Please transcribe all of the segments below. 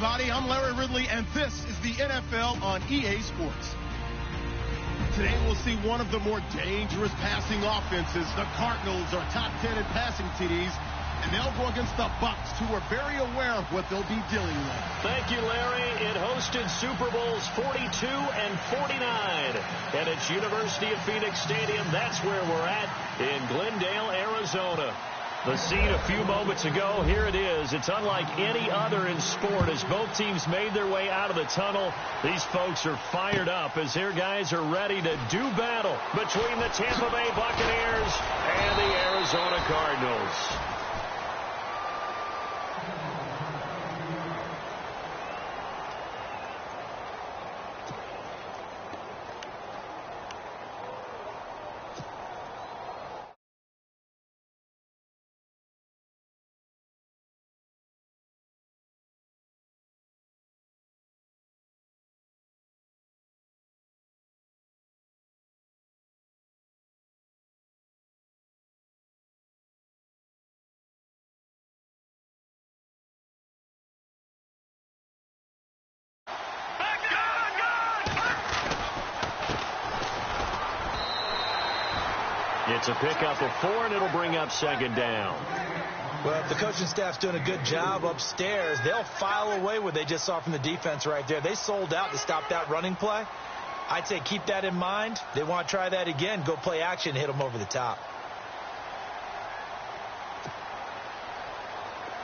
everybody. I'm Larry Ridley, and this is the NFL on EA Sports. Today we'll see one of the more dangerous passing offenses. The Cardinals are top 10 in passing TDs, and they'll go against the Bucs, who are very aware of what they'll be dealing with. Thank you, Larry. It hosted Super Bowls 42 and 49. And it's University of Phoenix Stadium. That's where we're at in Glendale, Arizona. The scene a few moments ago, here it is. It's unlike any other in sport as both teams made their way out of the tunnel. These folks are fired up as their guys are ready to do battle between the Tampa Bay Buccaneers and the Arizona Cardinals. It's a pickup of 4, and it'll bring up second down. Well, if the coaching staff's doing a good job upstairs, they'll file away what they just saw from the defense right there. They sold out to stop that running play. I'd say keep that in mind. They want to try that again. Go play action, hit them over the top.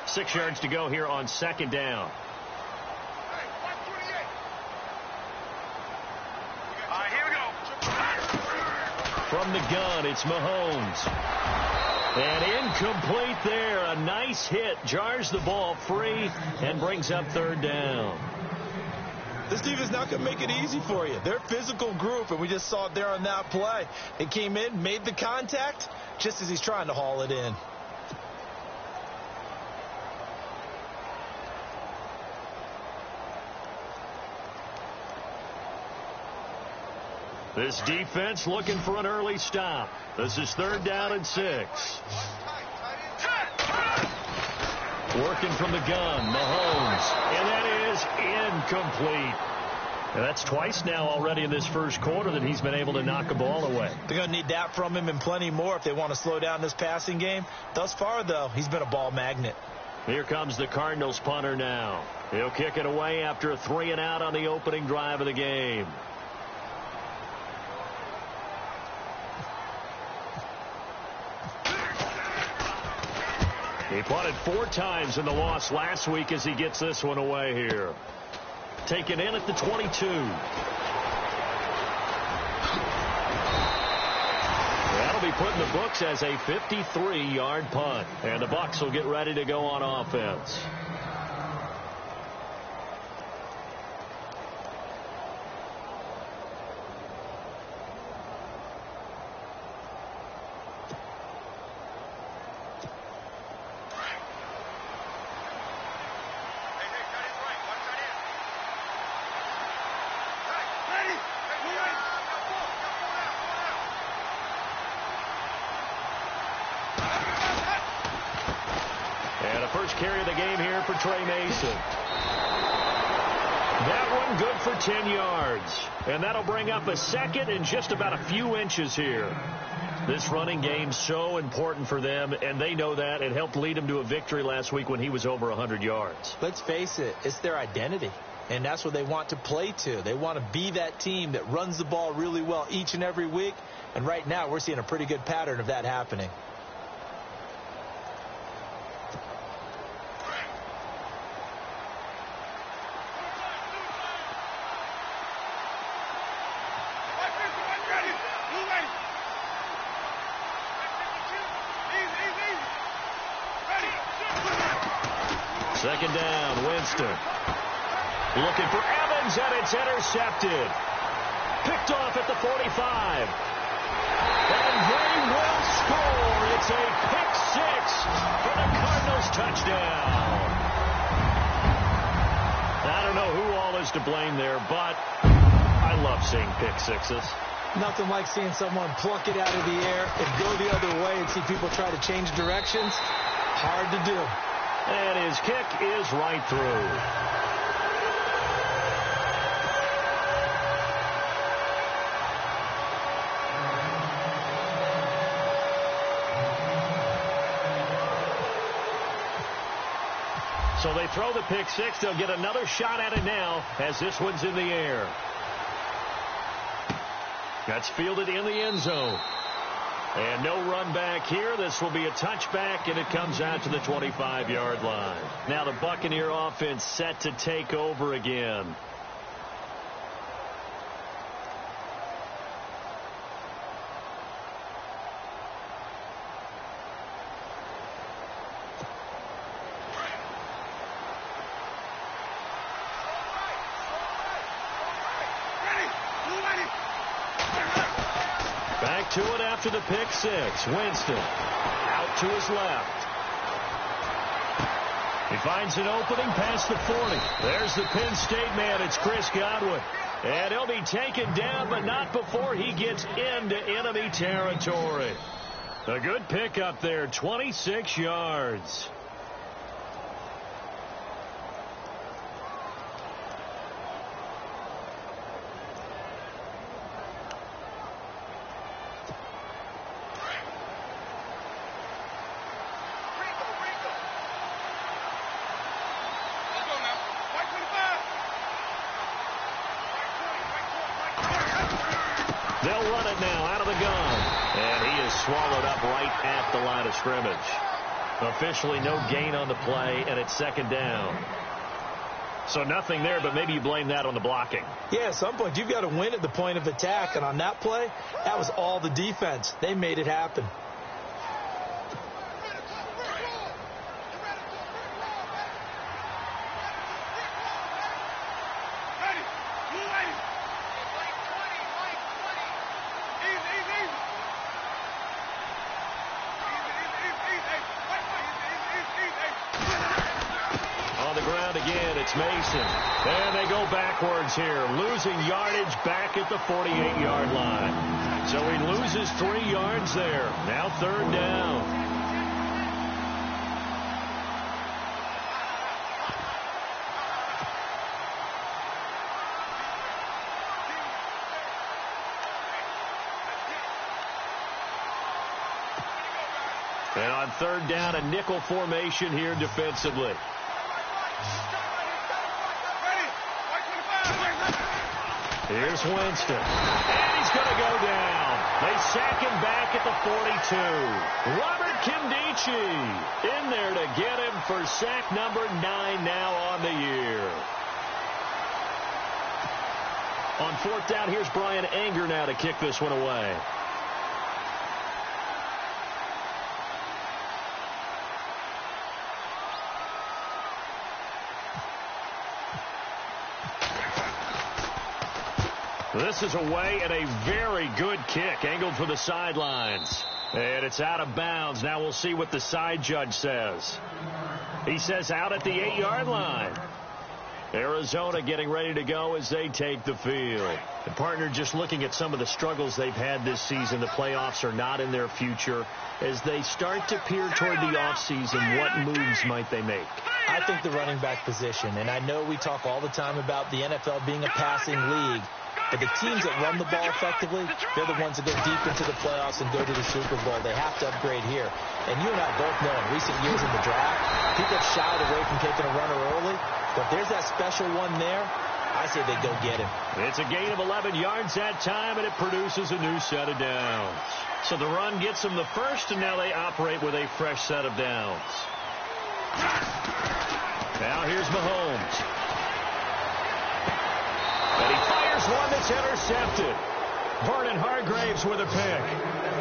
6 yards to go here on second down. From the gun, it's Mahomes. And incomplete there. A nice hit. Jars the ball free and brings up third down. This defense is not going to make it easy for you. They're a physical group, and we just saw it there on that play. It came in, made the contact, just as he's trying to haul it in. This defense looking for an early stop. This is third down and 6. Working from the gun, Mahomes. And that is incomplete. And that's twice now already in this first quarter that he's been able to knock a ball away. They're going to need that from him and plenty more if they want to slow down this passing game. Thus far, though, he's been a ball magnet. Here comes the Cardinals punter now. He'll kick it away after a 3-and-out on the opening drive of the game. He punted 4 times in the loss last week as he gets this one away here. Taken in at the 22. That'll be put in the books as a 53-yard punt. And the Bucs will get ready to go on offense. Carry of the game here for Trey Mason. That one good for 10 yards. And that'll bring up a second and just about a few inches here. This running game's so important for them, and they know that. It helped lead them to a victory last week when he was over 100 yards. Let's face it, it's their identity. And that's what they want to play to. They want to be that team that runs the ball really well each and every week. And right now we're seeing a pretty good pattern of that happening. Second down, Winston. Looking for Evans, and it's intercepted. Picked off at the 45. And they will score. It's a pick 6 for the Cardinals touchdown. I don't know who all is to blame there, but I love seeing pick 6s. Nothing like seeing someone pluck it out of the air and go the other way and see people try to change directions. Hard to do. And his kick is right through. So they throw the pick six. They'll get another shot at it now as this one's in the air. That's fielded in the end zone. And no run back here. This will be a touchback, and it comes out to the 25-yard line. Now the Buccaneer offense set to take over again. Back to it after the pick six. Winston out to his left. He finds an opening past the 40. There's the Penn State man. It's Chris Godwin. And he'll be taken down, but not before he gets into enemy territory. A good pickup there, 26 yards. They'll run it now out of the gun. And he is swallowed up right at the line of scrimmage. Officially no gain on the play, and it's second down. So nothing there, but maybe you blame that on the blocking. Yeah, at some point you've got to win at the point of attack, and on that play, that was all the defense. They made it happen. It's Mason. And they go backwards here, losing yardage back at the 48-yard line. So he loses 3 yards there. Now third down. And on third down, a nickel formation here defensively. Here's Winston. And he's going to go down. They sack him back at the 42. Robert Kindici in there to get him for sack number 9 now on the year. On fourth down, here's Brian Anger now to kick this one away. This is away and a very good kick, angled for the sidelines. And it's out of bounds. Now we'll see what the side judge says. He says out at the 8-yard line. Arizona getting ready to go as they take the field. The partner, just looking at some of the struggles they've had this season, the playoffs are not in their future. As they start to peer toward the offseason, what moves might they make? I think the running back position, and I know we talk all the time about the NFL being a passing league, but the teams that run the ball effectively, they're the ones that go deep into the playoffs and go to the Super Bowl. They have to upgrade here. And you and I both know in recent years in the draft, people have shied away from taking a runner early. But if there's that special one there, I say they go get him. It's a gain of 11 yards that time, and it produces a new set of downs. So the run gets them the first, and now they operate with a fresh set of downs. Now here's Mahomes. And he fires one that's intercepted. Vernon Hargraves with a pick.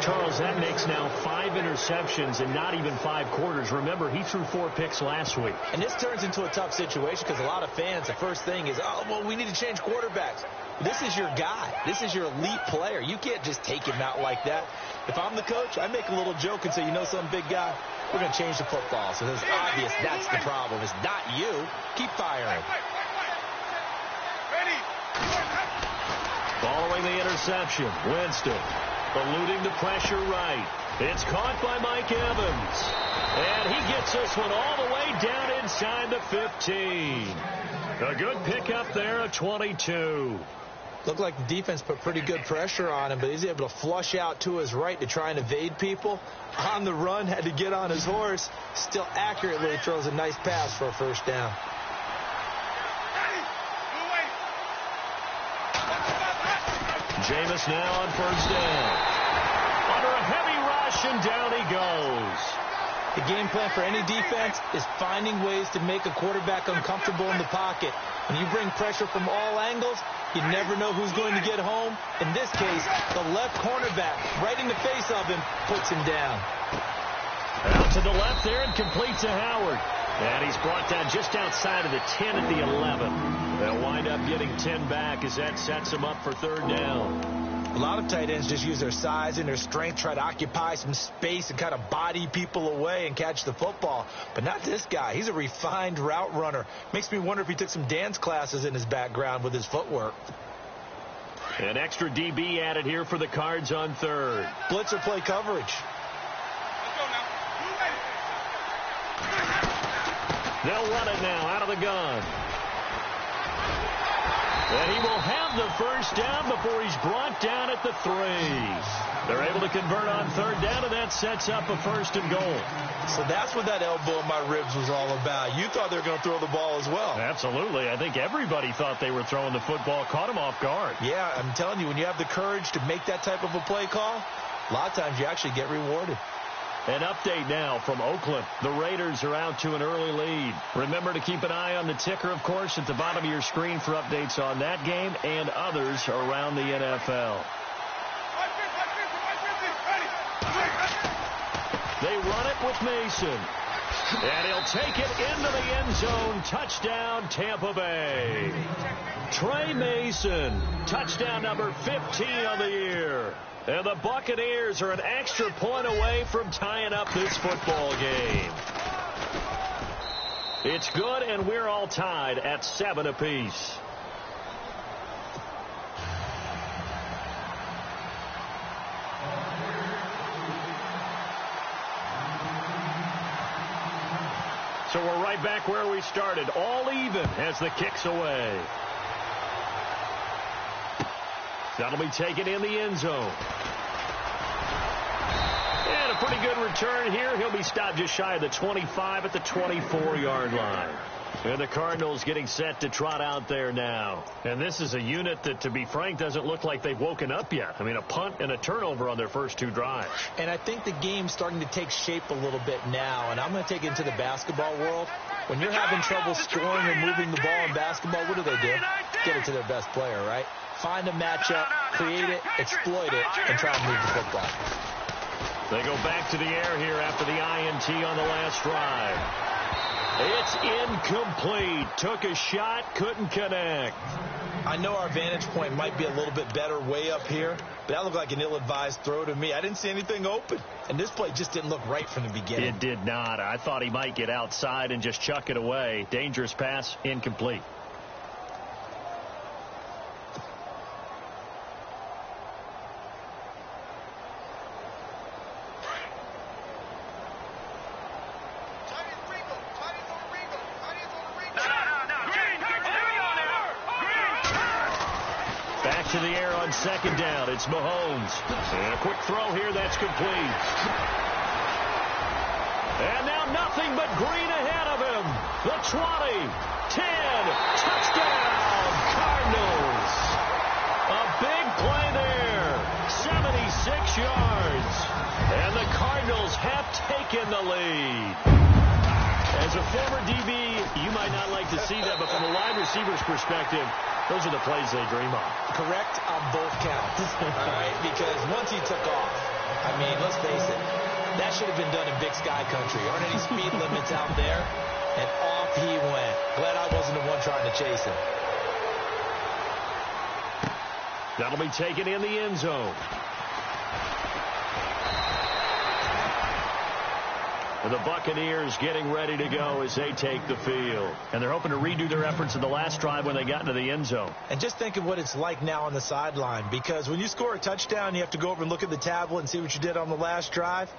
Charles, that makes now 5 interceptions in not even 5 quarters. Remember, he threw 4 picks last week. And this turns into a tough situation because a lot of fans, the first thing is, oh, well, we need to change quarterbacks. This is your guy. This is your elite player. You can't just take him out like that. If I'm the coach, I make a little joke and say, you know something, big guy? We're going to change the football. So it's obvious that's the problem. It's not you. Keep firing. Following the interception, Winston eluding the pressure right. It's caught by Mike Evans. And he gets this one all the way down inside the 15. A good pickup there of 22. Looked like the defense put pretty good pressure on him, but he's able to flush out to his right to try and evade people. On the run, had to get on his horse. Still accurately throws a nice pass for a first down. Jameis now on first down. Under a heavy rush, and down he goes. The game plan for any defense is finding ways to make a quarterback uncomfortable in the pocket. When you bring pressure from all angles, you never know who's going to get home. In this case, the left cornerback, right in the face of him, puts him down. Out to the left there and complete to Howard. And he's brought down just outside of the 10 at the 11. They'll wind up getting 10 back as that sets him up for third down. A lot of tight ends just use their size and their strength, try to occupy some space and kind of body people away and catch the football. But not this guy. He's a refined route runner. Makes me wonder if he took some dance classes in his background with his footwork. An extra DB added here for the Cards on third. Blitzer play coverage. They'll run it now out of the gun. And he will have the first down before he's brought down at the 3. They're able to convert on third down, and that sets up a first and goal. So that's what that elbow in my ribs was all about. You thought they were going to throw the ball as well. Absolutely. I think everybody thought they were throwing the football, caught him off guard. Yeah, I'm telling you, when you have the courage to make that type of a play call, a lot of times you actually get rewarded. An update now from Oakland. The Raiders are out to an early lead. Remember to keep an eye on the ticker, of course, at the bottom of your screen for updates on that game and others around the NFL. They run it with Mason. And he'll take it into the end zone. Touchdown, Tampa Bay. Trey Mason, touchdown number 15 on the year. And the Buccaneers are an extra point away from tying up this football game. It's good, and we're all tied at 7 apiece. So we're right back where we started, all even as the kick's away. That'll be taken in the end zone. And a pretty good return here. He'll be stopped just shy of the 25 at the 24-yard line. And the Cardinals getting set to trot out there now. And this is a unit that, to be frank, doesn't look like they've woken up yet. I mean, a punt and a turnover on their first 2 drives. And I think the game's starting to take shape a little bit now. And I'm going to take it into the basketball world. When you're having trouble scoring or moving the ball in basketball, what do? Get it to their best player, right? Find a matchup, create it, exploit it, and try and move the football. They go back to the air here after the INT on the last drive. It's incomplete. Took a shot, couldn't connect. I know our vantage point might be a little bit better way up here, but that looked like an ill-advised throw to me. I didn't see anything open, and this play just didn't look right from the beginning. It did not. I thought he might get outside and just chuck it away. Dangerous pass, incomplete. To the air on second down. It's Mahomes. And a quick throw here that's complete. And now nothing but green ahead of him. The 20, 10, touchdown, Cardinals. A big play there. 76 yards. And the Cardinals have taken the lead. As a former DB, you might not like to see that, but from a wide receiver's perspective, those are the plays they dream of. Correct on both counts. All right, because once he took off, I mean, let's face it, that should have been done in Big Sky Country. Aren't any speed limits out there? And off he went. Glad I wasn't the one trying to chase him. That'll be taken in the end zone. And the Buccaneers getting ready to go as they take the field. And they're hoping to redo their efforts in the last drive when they got into the end zone. And just think of what it's like now on the sideline. Because when you score a touchdown, you have to go over and look at the tablet and see what you did on the last drive.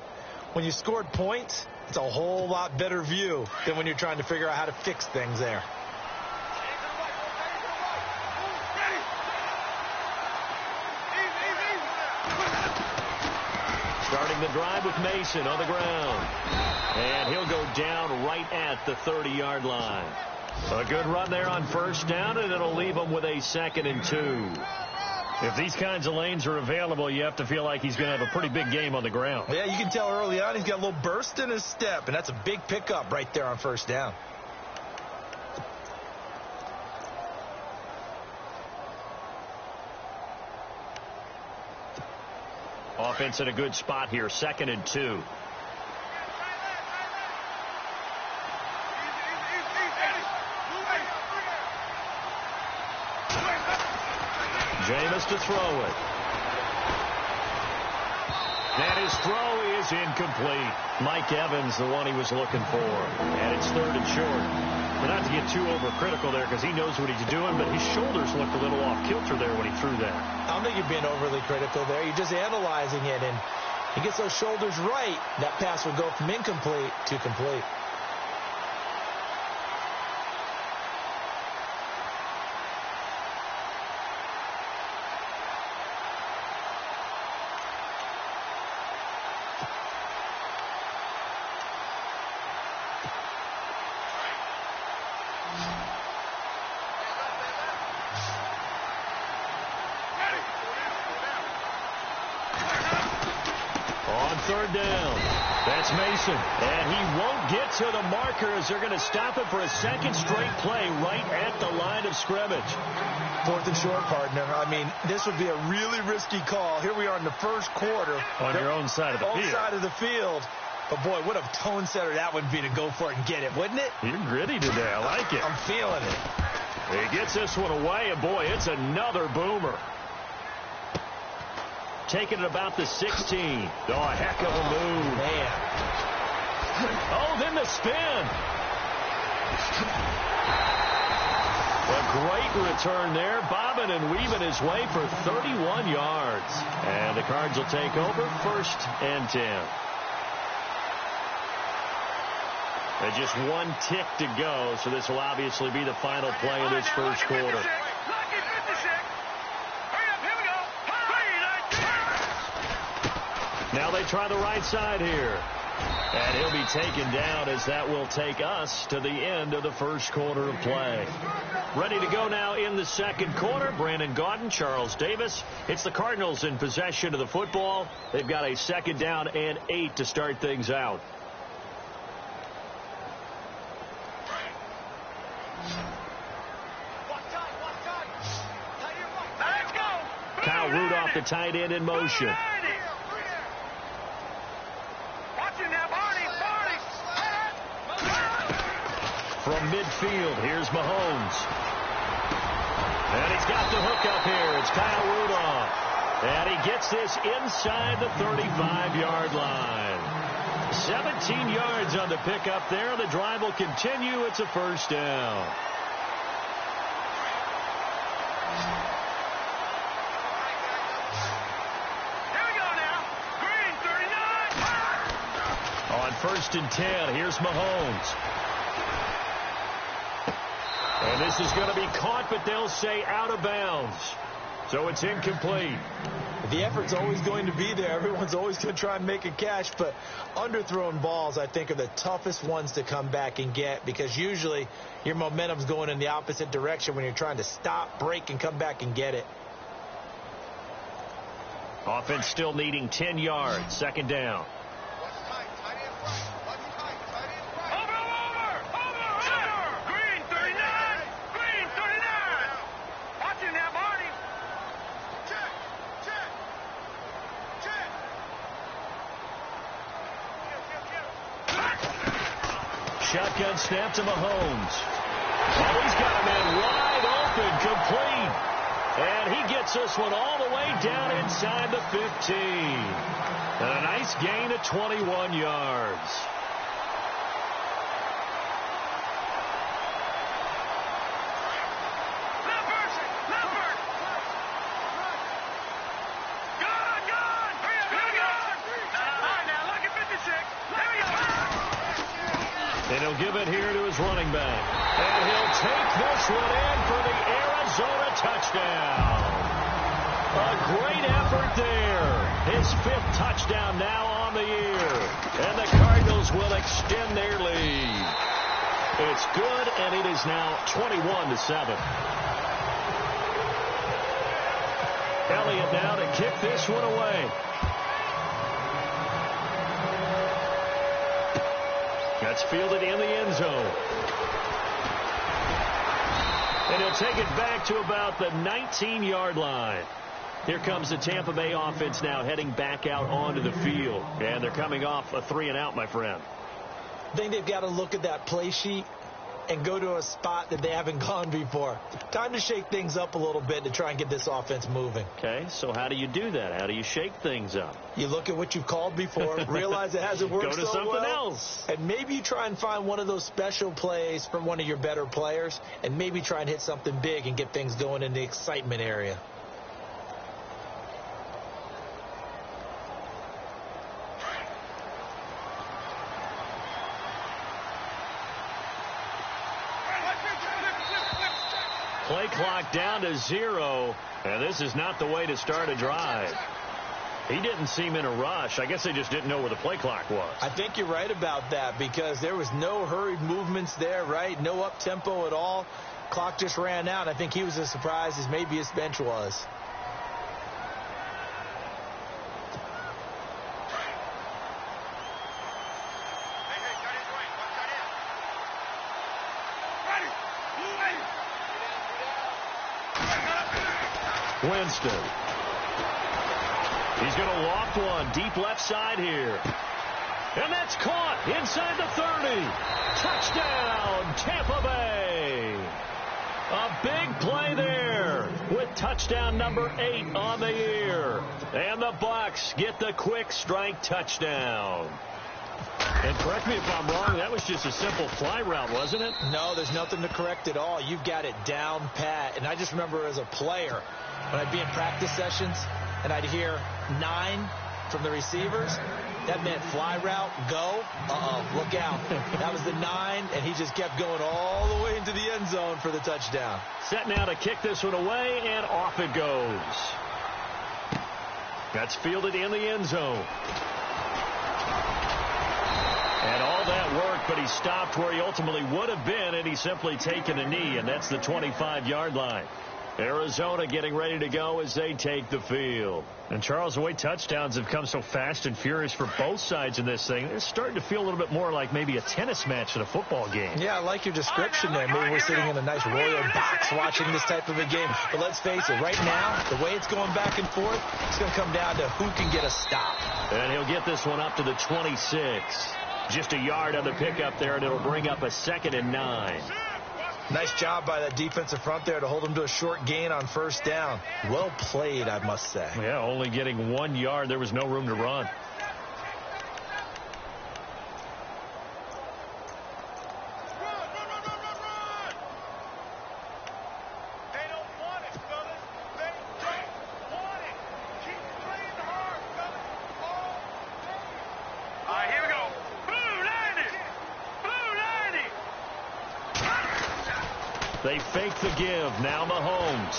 When you scored points, it's a whole lot better view than when you're trying to figure out how to fix things there. the drive with Mason on the ground. And he'll go down right at the 30-yard line. A good run there on first down, and it'll leave him with a 2nd and 2. If these kinds of lanes are available, you have to feel like he's going to have a pretty big game on the ground. Yeah, you can tell early on he's got a little burst in his step, and that's a big pickup right there on first down. Offense in a good spot here, 2nd and 2. Jameis to throw it. And his throw is incomplete. Mike Evans, the one he was looking for. And it's 3rd and short. But not to get too overcritical there because he knows what he's doing, but his shoulders looked a little off kilter there when he threw that. I don't think you're being overly critical there. You're just analyzing it, and he gets those shoulders right. That pass will go from incomplete to complete. On 3rd down, that's Mason. And he won't get to the marker as they're going to stop it for a 2nd straight play right at the line of scrimmage. 4th and short, partner. I mean, this would be a really risky call. Here we are in the first quarter. On your own side of the field. Side of the field. But, boy, what a tone setter that would be to go for it and get it, wouldn't it? You're gritty today. I like it. I'm feeling it. He gets this one away, and, boy, it's another boomer. Taking it about the 16. Oh, a heck of a move. Man. Oh, then the spin. A great return there. Bobbing and weaving his way for 31 yards. And the Cards will take over 1st and 10. And just one tick to go, so this will obviously be the final play of this first quarter. Now they try the right side here. And he'll be taken down as that will take us to the end of the first quarter of play. Ready to go now in the second quarter. Brandon Gaudin, Charles Davis. It's the Cardinals in possession of the football. They've got a 2nd down and 8 to start things out. Kyle Rudolph, the tight end, in motion. From midfield, here's Mahomes. And he's got the hook up here. It's Kyle Rudolph. And he gets this inside the 35-yard line. 17 yards on the pickup there. The drive will continue. It's a 1st down. Here we go now. Green, 39. On 1st and 10, here's Mahomes. And this is going to be caught, but they'll say out of bounds. So it's incomplete. The effort's always going to be there. Everyone's always going to try and make a catch, but underthrown balls, I think, are the toughest ones to come back and get because usually your momentum's going in the opposite direction when you're trying to stop, break, and come back and get it. Offense still needing 10 yards. 2nd down. Shotgun snap to Mahomes. Oh, he's got a man wide open, complete. And he gets this one all the way down inside the 15. And a nice gain of 21 yards. And he'll give it here to his running back. And he'll take this one in for the Arizona touchdown. A great effort there. His 5th touchdown now on on the year. And the Cardinals will extend their lead. It's good, and it is now 21-7. Elliott now to kick this one away. That's fielded in the end zone. And he'll take it back to about the 19-yard line. Here comes the Tampa Bay offense now heading back out onto the field. And they're coming off a 3-and-out, my friend. I think they've got to look at that play sheet and go to a spot that they haven't gone before. Time to shake things up a little bit to try and get this offense moving. Okay, so how do you do that? How do you shake things up? You look at what you've called before, realize it hasn't worked Go to so something well, else. and maybe you try and find one of those special plays from one of your better players, and maybe try and hit something big and get things going in the excitement area. Play clock down to 0, and this is not the way to start a drive. He didn't seem in a rush. I guess they just didn't know where the play clock was. I think you're right about that because there was no hurried movements there, right? No up-tempo at all. Clock just ran out. I think he was as surprised as maybe his bench was. Winston. He's going to loft one deep left side here. And that's caught inside the 30. Touchdown, Tampa Bay. A big play there with touchdown number 8 on the year. And the Bucs get the quick strike touchdown. And correct me if I'm wrong, that was just a simple fly route, wasn't it? No, there's nothing to correct at all. You've got it down pat. And I just remember as a player, when I'd be in practice sessions and I'd hear 9 from the receivers, that meant fly route, go. Look out. That was the 9, and he just kept going all the way into the end zone for the touchdown. Set now to kick this one away, and off it goes. That's fielded in the end zone. And all that work, but he stopped where he ultimately would have been, and he's simply taken a knee, and that's the 25-yard line. Arizona getting ready to go as they take the field. And, Charles, the way touchdowns have come so fast and furious for both sides in this thing, it's starting to feel a little bit more like maybe a tennis match than a football game. Yeah, I like your description there. Maybe we're sitting in a nice royal box watching this type of a game. But let's face it, right now, the way it's going back and forth, it's going to come down to who can get a stop. And he'll get this one up to the 26. Just a yard on the pickup there, and it'll bring up a 2nd and 9. Nice job by that defensive front there to hold him to a short gain on first down. Well played, I must say. Yeah, only getting 1 yard. There was no room to run. They don't want it, fellas. They don't want it. Keep playing hard, fellas. All right, here we go. Blue 90. Blue 90. They fake the give. Now Mahomes.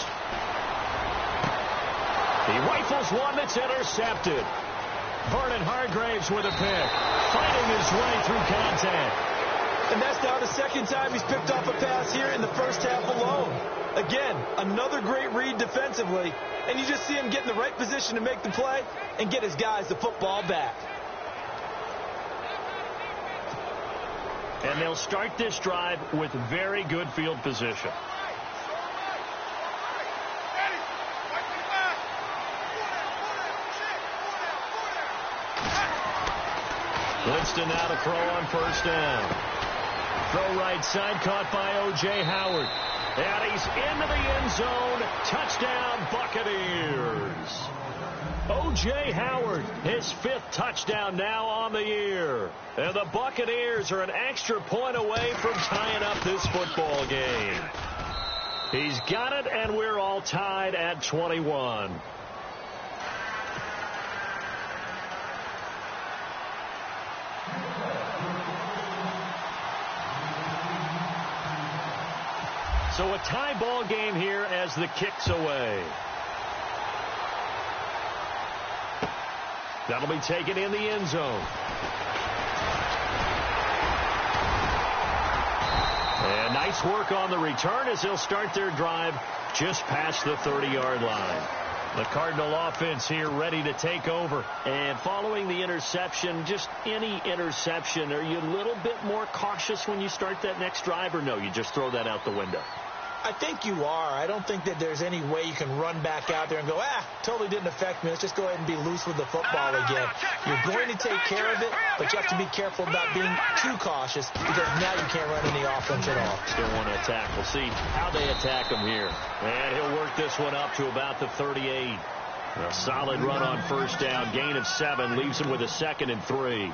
He rifles one that's intercepted. Vernon Hargraves with a pick. Fighting his way through contact. And that's now the second time he's picked off a pass here in the first half alone. Again, another great read defensively. And you just see him get in the right position to make the play and get his guys the football back. And they'll start this drive with very good field position. Winston now to throw on first down. Throw right side, caught by O.J. Howard. And he's into the end zone. Touchdown, Buccaneers. O.J. Howard, his 5th touchdown now on the year. And the Buccaneers are an extra point away from tying up this football game. He's got it, and we're all tied at 21. So a tie ball game here as the kick's away. That'll be taken in the end zone. And nice work on the return as they'll start their drive just past the 30-yard line. The Cardinal offense here ready to take over. And following the interception, just any interception, are you a little bit more cautious when you start that next drive, or no, you just throw that out the window? I think you are. I don't think that there's any way you can run back out there and go, totally didn't affect me. Let's just go ahead and be loose with the football again. You're going to take care of it, but you have to be careful about being too cautious because now you can't run any offense at all. Still want to attack. We'll see how they attack him here. And he'll work this one up to about the 38. A solid run on first down. Gain of 7 leaves him with a 2nd and 3.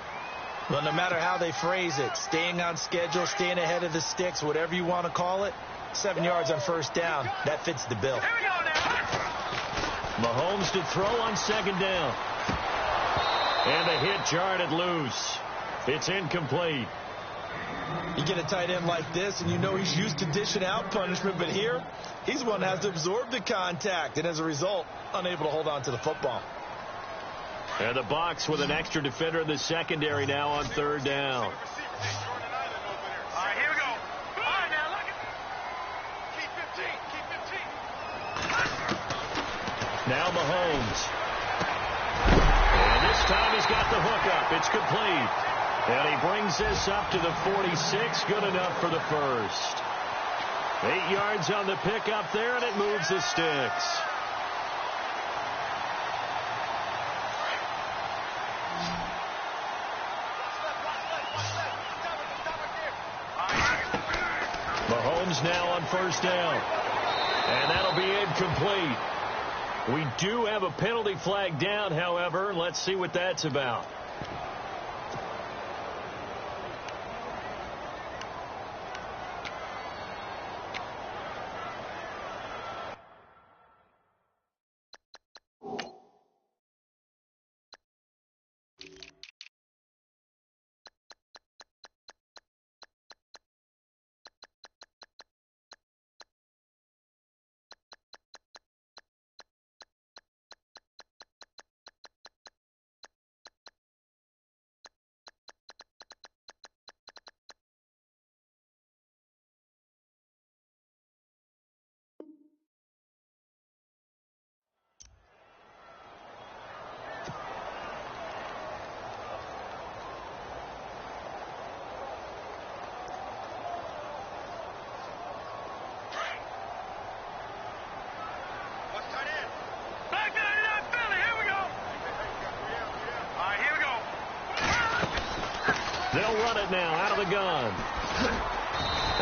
Well, no matter how they phrase it, staying on schedule, staying ahead of the sticks, whatever you want to call it, 7 yards on first down. That fits the bill. Mahomes to throw on 2nd down. And the hit jarred loose. It's incomplete. You get a tight end like this, and you know he's used to dishing out punishment, but here, he's one that has to absorb the contact, and as a result, unable to hold on to the football. And the box with an extra defender in the secondary now on 3rd down. All right, here we go. All right, now, look at keep 15. Now Mahomes. And this time he's got the hook up. It's complete. And he brings this up to the 46. Good enough for the first. 8 yards on the pickup there, and it moves the sticks. Mahomes now on first down. And that'll be incomplete. We do have a penalty flag down, however. Let's see what that's about. They'll run it now out of the gun.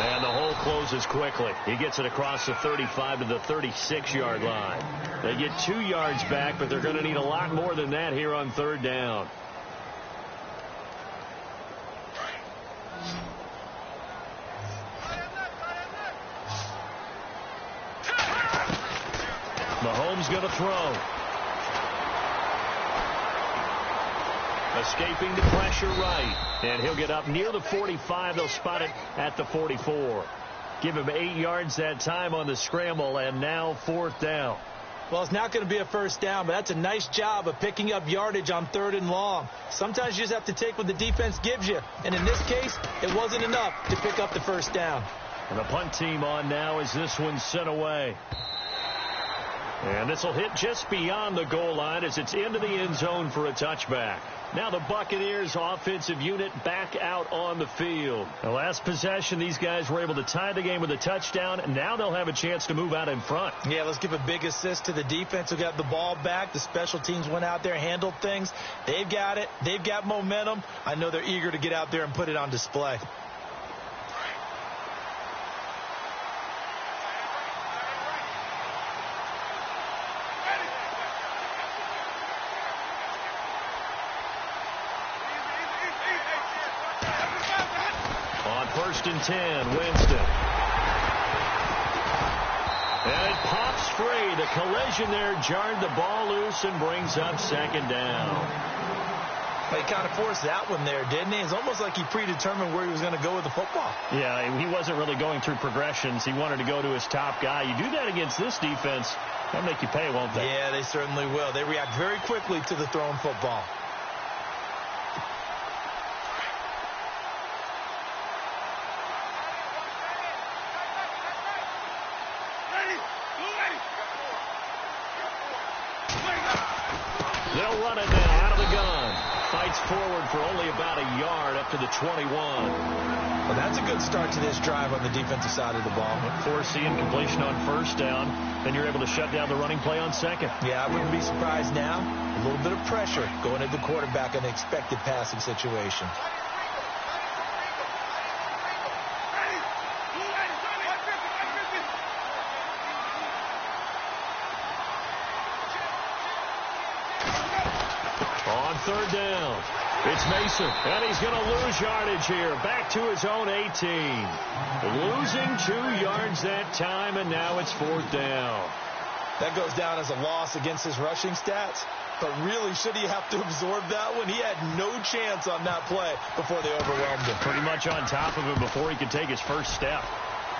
And the hole closes quickly. He gets it across the 35 to the 36-yard line. They get 2 yards back, but they're going to need a lot more than that here on 3rd down. Mahomes going to throw. Escaping the pressure right. And he'll get up near the 45. They'll spot it at the 44. Give him 8 yards that time on the scramble, and now 4th down. Well, it's not going to be a first down, but that's a nice job of picking up yardage on 3rd and long. Sometimes you just have to take what the defense gives you. And in this case, it wasn't enough to pick up the first down. And the punt team on now as this one's sent away. And this will hit just beyond the goal line as it's into the end zone for a touchback. Now the Buccaneers offensive unit back out on the field. The last possession, these guys were able to tie the game with a touchdown, and now they'll have a chance to move out in front. Yeah, let's give a big assist to the defense who got the ball back. The special teams went out there, handled things. They've got it. They've got momentum. I know they're eager to get out there and put it on display. First and 10, Winston. And it pops free. The collision there jarred the ball loose and brings up 2nd down. He kind of forced that one there, didn't he? It's almost like he predetermined where he was going to go with the football. Yeah, he wasn't really going through progressions. He wanted to go to his top guy. You do that against this defense, they'll make you pay, won't they? Yeah, they certainly will. They react very quickly to the thrown football. Fights forward for only about a yard up to the 21. Well, that's a good start to this drive on the defensive side of the ball. Forcing completion on first down, then you're able to shut down the running play on second. Yeah, I wouldn't be surprised now. A little bit of pressure going at the quarterback in an expected passing situation. On third down, it's Mason, and he's going to lose yardage here. Back to his own 18. Losing 2 yards that time, and now it's fourth down. That goes down as a loss against his rushing stats. But really, should he have to absorb that one? He had no chance on that play before they overwhelmed him. Pretty much on top of him before he could take his first step.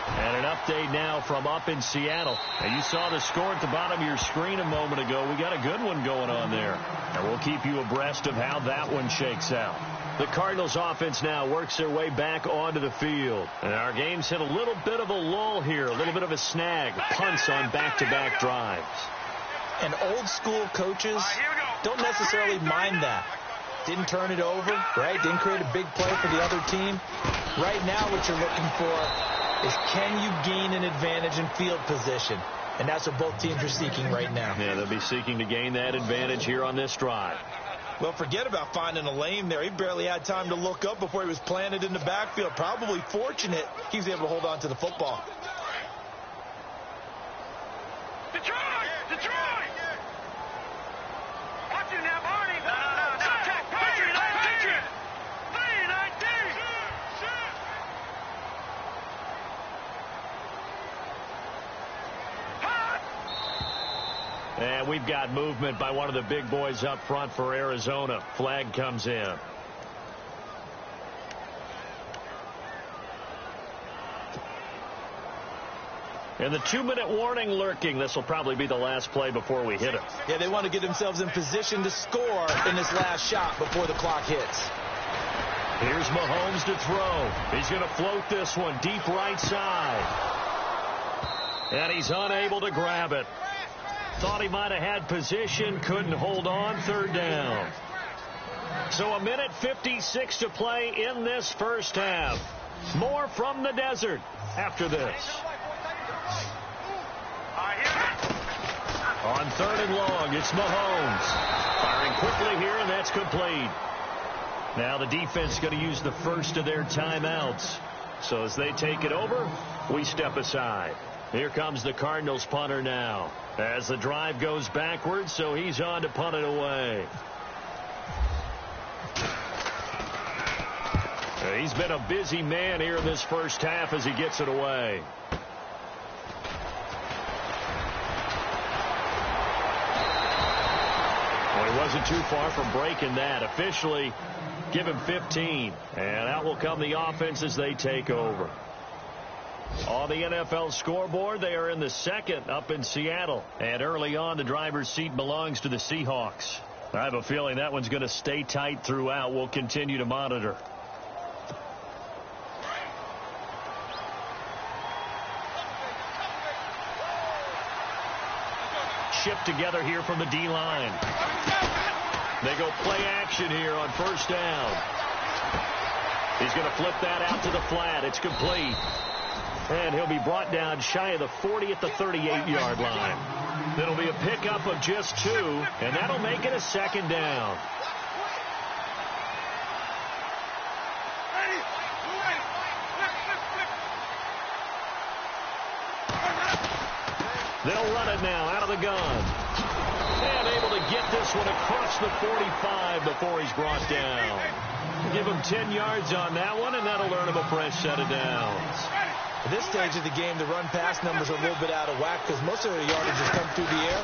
And an update now from up in Seattle. And you saw the score at the bottom of your screen a moment ago. We got a good one going on there. And we'll keep you abreast of how that one shakes out. The Cardinals offense now works their way back onto the field. And our game's hit a little bit of a lull here, a little bit of a snag. Punts on back-to-back drives. And old-school coaches don't necessarily mind that. Didn't turn it over, right? Didn't create a big play for the other team. Right now what you're looking for is, can you gain an advantage in field position? And that's what both teams are seeking right now. Yeah, they'll be seeking to gain that advantage here on this drive. Well, forget about finding a lane there. He barely had time to look up before he was planted in the backfield. Probably fortunate he was able to hold on to the football. Detroit! Detroit! Watch you now, Barney. Check. Patriot. 319. And we've got movement by one of the big boys up front for Arizona. Flag comes in. And the 2-minute warning lurking. This will probably be the last play before we hit it. Yeah, they want to get themselves in position to score in this last shot before the clock hits. Here's Mahomes to throw. He's going to float this one deep right side. And he's unable to grab it. Thought he might have had position, couldn't hold on. Third down. So a minute 56 to play in this first half. More from the desert after this. On third and long, it's Mahomes. Firing quickly here, and that's complete. Now the defense going to use the first of their timeouts. So as they take it over, we step aside. Here comes the Cardinals punter now. As the drive goes backwards, so he's on to punt it away. He's been a busy man here in this first half as he gets it away. Well, he wasn't too far from breaking that. Officially, give him 15. And out will come the offense as they take over. On the NFL scoreboard, they are in the second up in Seattle. And early on, the driver's seat belongs to the Seahawks. I have a feeling that one's going to stay tight throughout. We'll continue to monitor. Shipped together here from the D-line. They go play action here on first down. He's going to flip that out to the flat. It's complete. And he'll be brought down shy of the 40 at the 38-yard line. It'll be a pickup of just 2, and that'll make it a second down. They'll run it now out of the gun. And able to get this one across the 45 before he's brought down. Give him 10 yards on that one, and that'll earn him a fresh set of downs. At this stage of the game, the run-pass numbers are a little bit out of whack because most of their yardage has come through the air.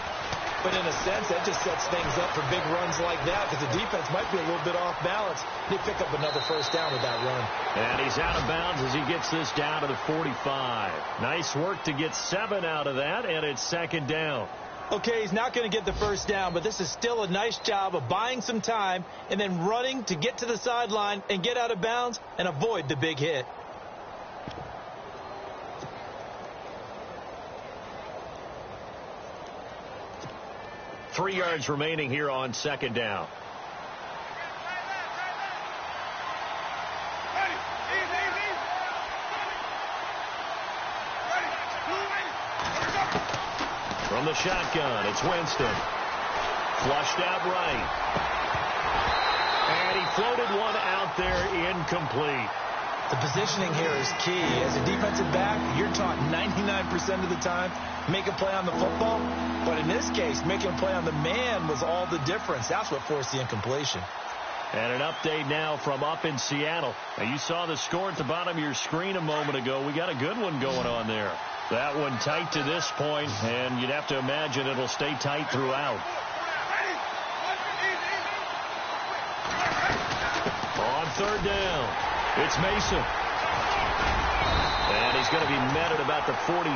But in a sense, that just sets things up for big runs like that because the defense might be a little bit off balance. They pick up another first down with that run. And he's out of bounds as he gets this down to the 45. Nice work to get 7 out of that, and it's second down. Okay, he's not going to get the first down, but this is still a nice job of buying some time and then running to get to the sideline and get out of bounds and avoid the big hit. Three yards remaining here on second down. From the shotgun, it's Winston. Flushed out right. And he floated one out there incomplete. The positioning here is key. As a defensive back, you're taught 99% of the time, make a play on the football. But in this case, making a play on the man was all the difference. That's what forced the incompletion. And an update now from up in Seattle. Now, you saw the score at the bottom of your screen a moment ago. We got a good one going on there. That one tight to this point, and you'd have to imagine it'll stay tight throughout. On third down, it's Mason. And he's going to be met at about the 43.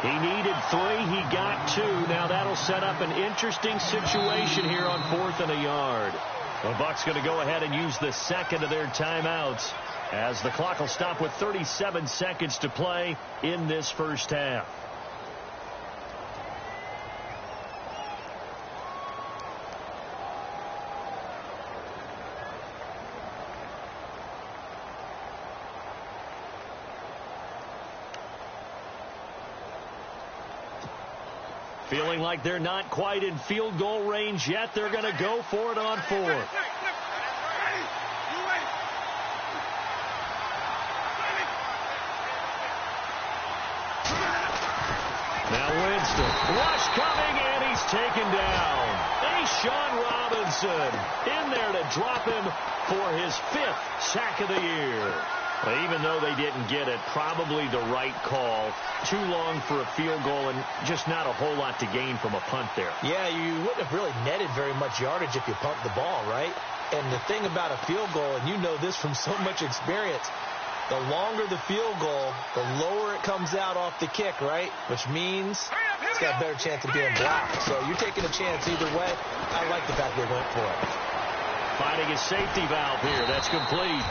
He needed 3. He got 2. Now that'll set up an interesting situation here on 4th and a yard. The Bucs going to go ahead and use the second of their timeouts as the clock will stop with 37 seconds to play in this first half. Feeling like they're not quite in field goal range yet. They're going to go for it on 4th. Now Winston. Rush coming, and he's taken down. Sean Robinson in there to drop him for his 5th sack of the year. Well, even though they didn't get it, probably the right call. Too long for a field goal and just not a whole lot to gain from a punt there. Yeah, you wouldn't have really netted very much yardage if you pumped the ball, right? And the thing about a field goal, and you know this from so much experience, the longer the field goal, the lower it comes out off the kick, right? Which means it's got a better chance of being blocked. So you're taking a chance either way. I like the fact they went for it. Finding his safety valve here. That's complete.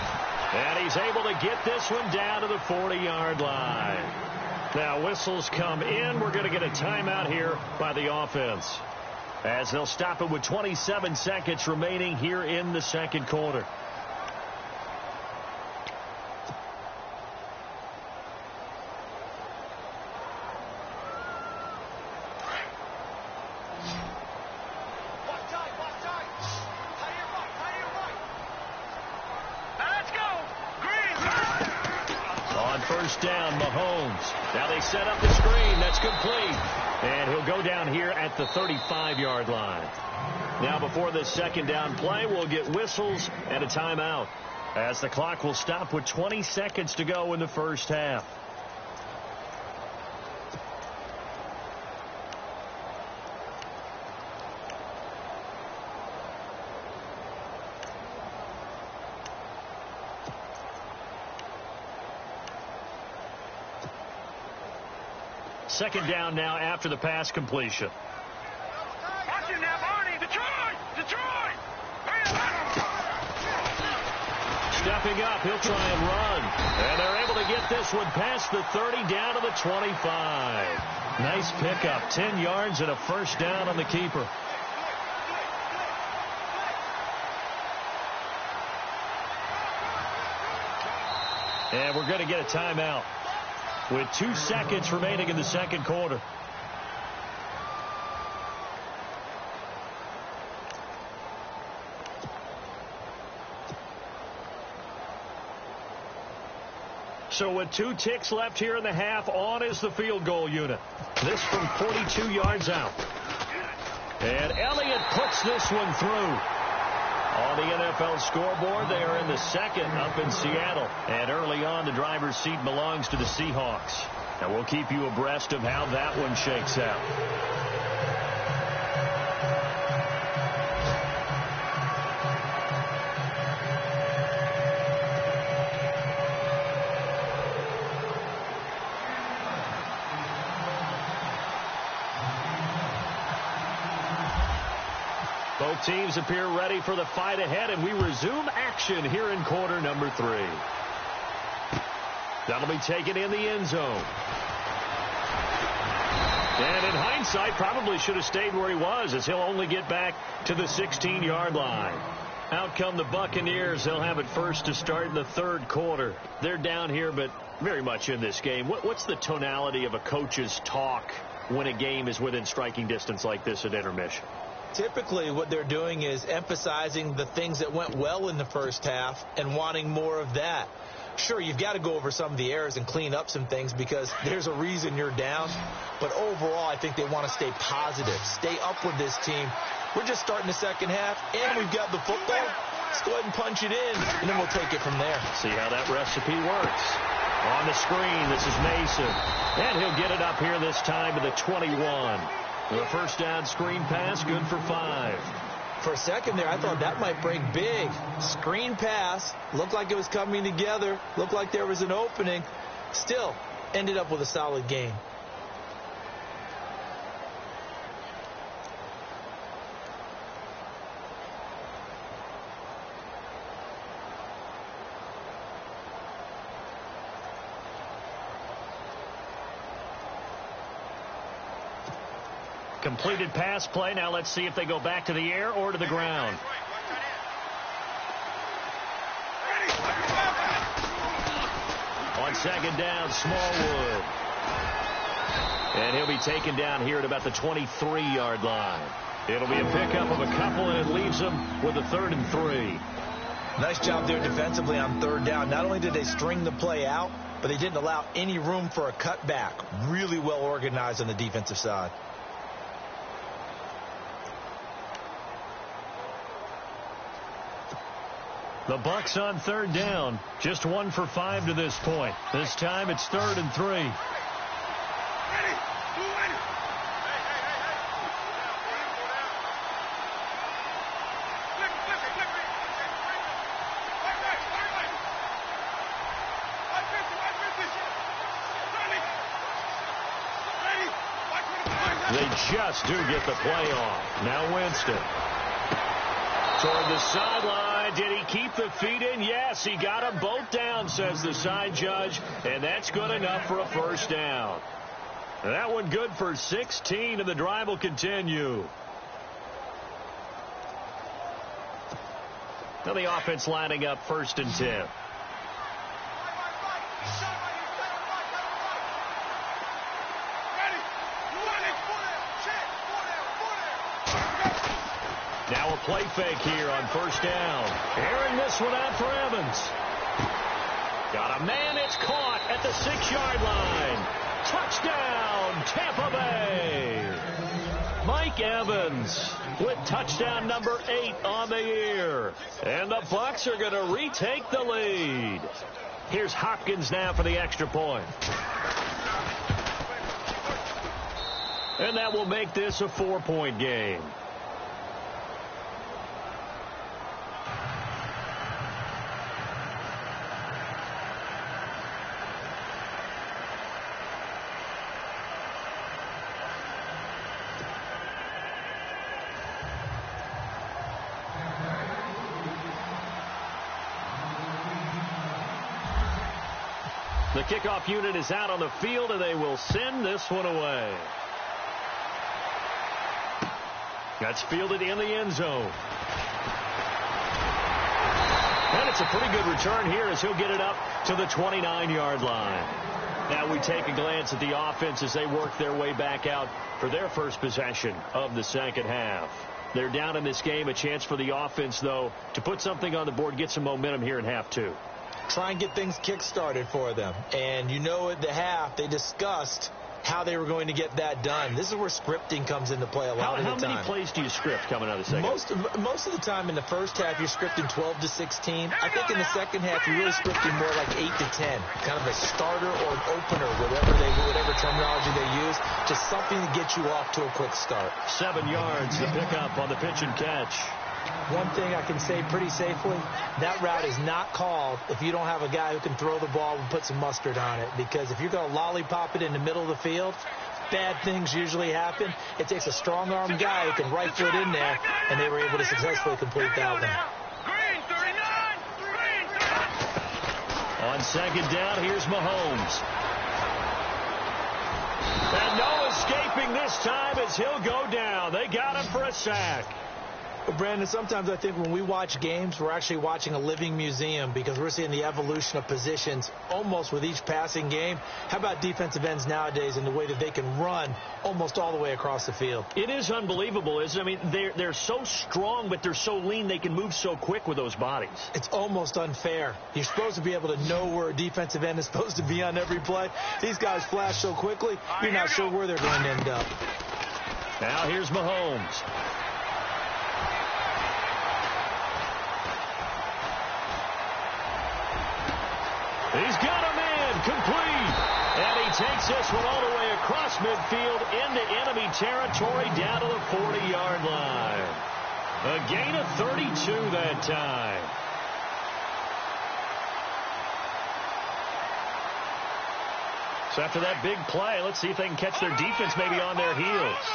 And he's able to get this one down to the 40-yard line. Now whistles come in. We're going to get a timeout here by the offense, as they'll stop it with 27 seconds remaining here in the second quarter. First down, Mahomes. Now they set up the screen. That's complete. And he'll go down here at the 35-yard line. Now before this second down play, we'll get whistles and a timeout, as the clock will stop with 20 seconds to go in the first half. Second down now after the pass completion. Watch it now, Barney. Detroit! Detroit! Stepping up, he'll try and run. And they're able to get this one past the 30 down to the 25. Nice pickup. 10 yards and a first down on the keeper. And we're going to get a timeout with 2 seconds remaining in the second quarter. So with 2 ticks left here in the half, on is the field goal unit. This from 42 yards out. And Elliott puts this one through. On the NFL scoreboard, they are in the second up in Seattle. And early on, the driver's seat belongs to the Seahawks. And we'll keep you abreast of how that one shakes out. Both teams appear ready for the fight ahead, and we resume action here in quarter number 3. That'll be taken in the end zone. And in hindsight, probably should have stayed where he was, as he'll only get back to the 16-yard line. Out come the Buccaneers. They'll have it first to start in the third quarter. They're down here, but very much in this game. What's the tonality of a coach's talk when a game is within striking distance like this at intermission? Typically, what they're doing is emphasizing the things that went well in the first half and wanting more of that. Sure, you've got to go over some of the errors and clean up some things because there's a reason you're down. But overall, I think they want to stay positive, stay up with this team. We're just starting the second half, and we've got the football. Let's go ahead and punch it in, and then we'll take it from there. See how that recipe works. On the screen, this is Mason. And he'll get it up here this time to the 21. The first down screen pass, good for 5. For a second there, I thought that might break big. Screen pass, looked like it was coming together, looked like there was an opening. Still, ended up with a solid gain. Completed pass play. Now let's see if they go back to the air or to the ground. On second down, Smallwood. And he'll be taken down here at about the 23-yard line. It'll be a pickup of a couple, and it leaves them with a 3rd and 3. Nice job there defensively on 3rd down. Not only did they string the play out, but they didn't allow any room for a cutback. Really well organized on the defensive side. The Bucs on 3rd down. Just 1 for 5 to this point. This time it's 3rd and 3. They just do get the play off. Now Winston. Toward the sideline. Did he keep the feet in? Yes, he got them both down, says the side judge, and that's good enough for a first down. That one good for 16, and the drive will continue. Now the offense lining up 1st and 10. Now a play fake here on 1st down. Airing this one out for Evans. Got a man. It's caught at the 6-yard line. Touchdown, Tampa Bay. Mike Evans with touchdown number 8 on the year. And the Bucs are going to retake the lead. Here's Hopkins now for the extra point. And that will make this a 4-point game. The kickoff unit is out on the field, and they will send this one away. That's fielded in the end zone. And it's a pretty good return here as he'll get it up to the 29-yard line. Now we take a glance at the offense as they work their way back out for their first possession of the second half. They're down in this game. A chance for the offense, though, to put something on the board, get some momentum here in half 2. Try and get things kick-started for them. And you know at the half, they discussed how they were going to get that done. This is where scripting comes into play a lot of the time. How many plays do you script coming out of the second? Most of the time in the first half, you're scripting 12 to 16. I think in the second half, you're really scripting more like 8 to 10. Kind of a starter or an opener, whatever terminology they use. Just something to get you off to a quick start. 7 yards, the pickup on the pitch and catch. One thing I can say pretty safely, that route is not called if you don't have a guy who can throw the ball and put some mustard on it. Because if you're going to lollipop it in the middle of the field, bad things usually happen. It takes a strong-arm guy who can rifle it in there, and they were able to successfully complete that one. On second down, here's Mahomes. And no escaping this time as he'll go down. They got him for a sack. But, Brandon, sometimes I think when we watch games, we're actually watching a living museum because we're seeing the evolution of positions almost with each passing game. How about defensive ends nowadays and the way that they can run almost all the way across the field? It is unbelievable, isn't it? I mean, they're so strong, but they're so lean they can move so quick with those bodies. It's almost unfair. You're supposed to be able to know where a defensive end is supposed to be on every play. These guys flash so quickly, you're not sure where they're going to end up. Now here's Mahomes. He's got a man complete. And he takes this one all the way across midfield into enemy territory down to the 40-yard line. A gain of 32 that time. So after that big play, let's see if they can catch their defense maybe on their heels.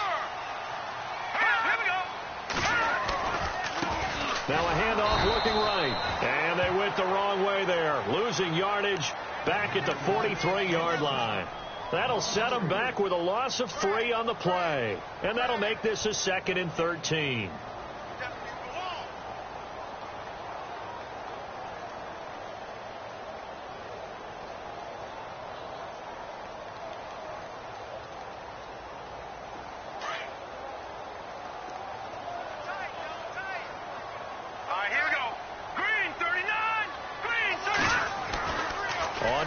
Now a handoff looking right. And they went the wrong way there. Losing yardage back at the 43-yard line. That'll set them back with a loss of 3 on the play. And that'll make this a 2nd and 13.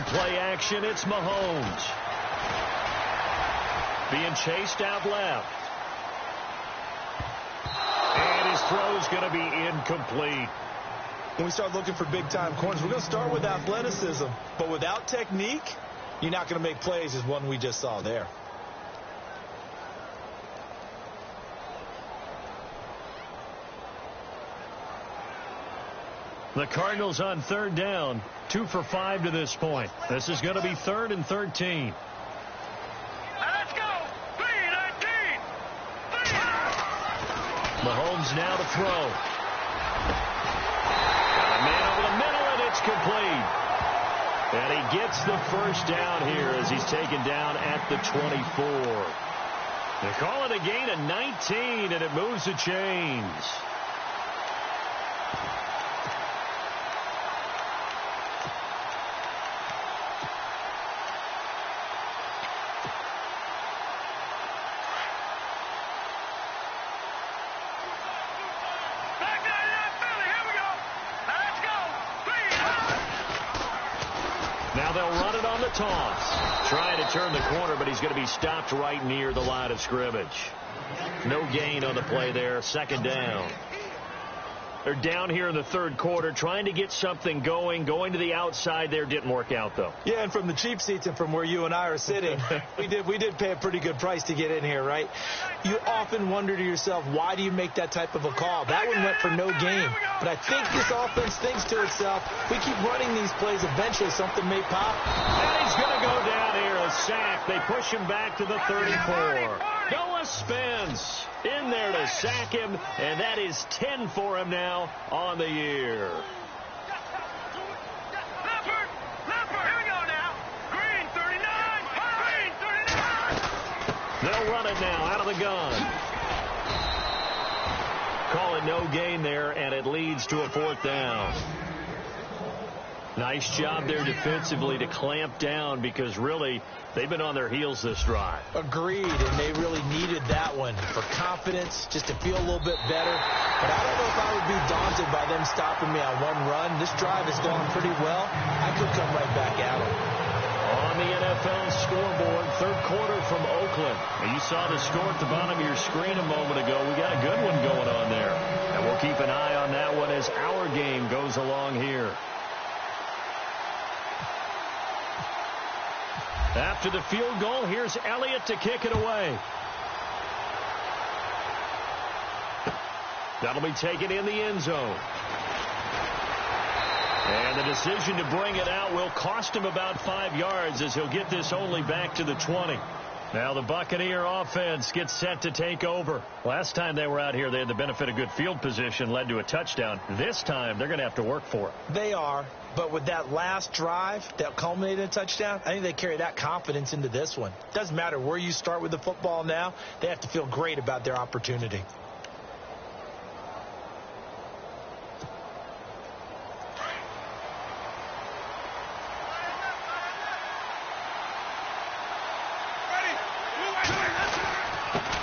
Play action, it's Mahomes. Being chased out left. And his throw's going to be incomplete. When we start looking for big-time corners, we're going to start with athleticism. But without technique, you're not going to make plays as one we just saw there. The Cardinals on 3rd down, 2 for 5 to this point. This is going to be 3rd and 13. Let's go. 3-19. Mahomes now to throw. Got a man over the middle, and it's complete. And he gets the first down here as he's taken down at the 24. They call it a gain of 19, and it moves the chains. Now they'll run it on the toss. Trying to turn the corner, but he's going to be stopped right near the line of scrimmage. No gain on the play there. 2nd down. They're down here in the 3rd quarter, trying to get something going. Going to the outside there didn't work out, though. Yeah, and from the cheap seats and from where you and I are sitting, we did pay a pretty good price to get in here, right? You often wonder to yourself, why do you make that type of a call? That one went for no gain. But I think this offense thinks to itself, we keep running these plays, eventually something may pop. And he's going to go down here, a sack. They push him back to the 34. Noah Spence in there to sack him, and that is 10 for him now on the year. They'll run it now out of the gun. Call it no gain there, and it leads to a 4th down. Nice job there defensively to clamp down because really they've been on their heels this drive. Agreed, and they really needed that one for confidence, just to feel a little bit better. But I don't know if I would be daunted by them stopping me on one run. This drive has gone pretty well. I could come right back at them. On the NFL scoreboard, 3rd quarter from Oakland. And you saw the score at the bottom of your screen a moment ago. We got a good one going on there. And we'll keep an eye on that one as our game goes along here. After the field goal, here's Elliott to kick it away. That'll be taken in the end zone. And the decision to bring it out will cost him about 5 yards as he'll get this only back to the 20. Now the Buccaneer offense gets set to take over. Last time they were out here, they had the benefit of good field position, led to a touchdown. This time, they're going to have to work for it. They are, but with that last drive that culminated in a touchdown, I think they carry that confidence into this one. Doesn't matter where you start with the football now, they have to feel great about their opportunity.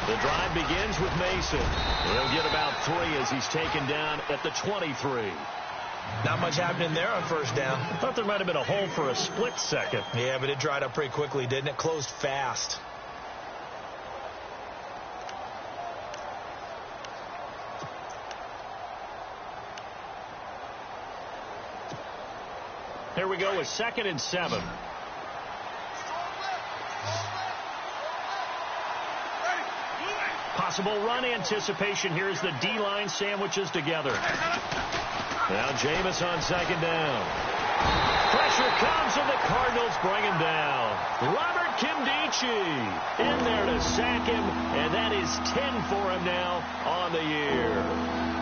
The drive begins with Mason. He'll get about 3 as he's taken down at the 23. Not much happening there on first down. I thought there might have been a hole for a split second. Yeah, but it dried up pretty quickly, didn't it? Closed fast. Here we go with 2nd and 7. Possible run anticipation here as the D-line sandwiches together. Now Jameis on 2nd down. Pressure comes and the Cardinals bring him down. Robert Kimdichie in there to sack him, and that is 10 for him now on the year.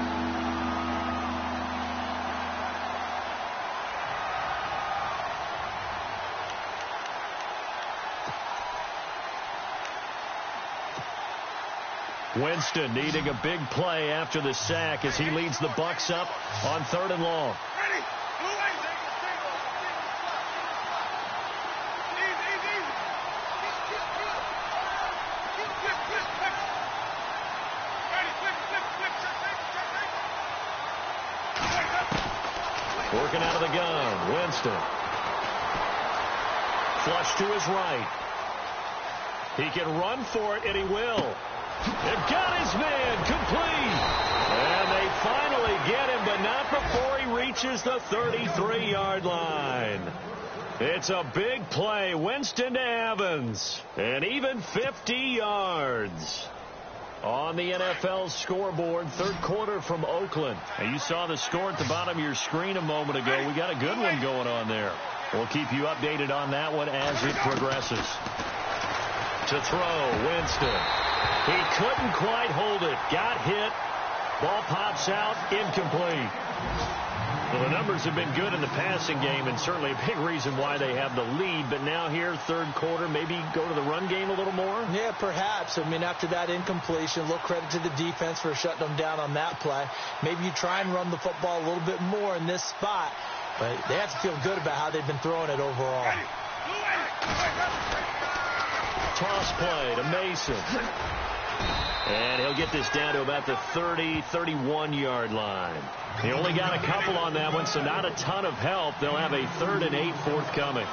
Winston needing a big play after the sack as he leads the Bucs up on 3rd and long. Working out of the gun, Winston. Flush to his right. He can run for it, and he will. They've got his man complete. And they finally get him, but not before he reaches the 33-yard line. It's a big play. Winston to Evans. And even 50 yards. On the NFL scoreboard, 3rd quarter from Oakland. And you saw the score at the bottom of your screen a moment ago. We got a good one going on there. We'll keep you updated on that one as it progresses. To throw, Winston. He couldn't quite hold it. Got hit. Ball pops out. Incomplete. Well, the numbers have been good in the passing game, and certainly a big reason why they have the lead. But now here, 3rd quarter, maybe go to the run game a little more? Yeah, perhaps. I mean, after that incompletion, a little credit to the defense for shutting them down on that play. Maybe you try and run the football a little bit more in this spot. But they have to feel good about how they've been throwing it overall. Toss play to Mason. And he'll get this down to about the 30-31-yard line. They only got a couple on that one, so not a ton of help. They'll have a 3rd and 8 forthcoming.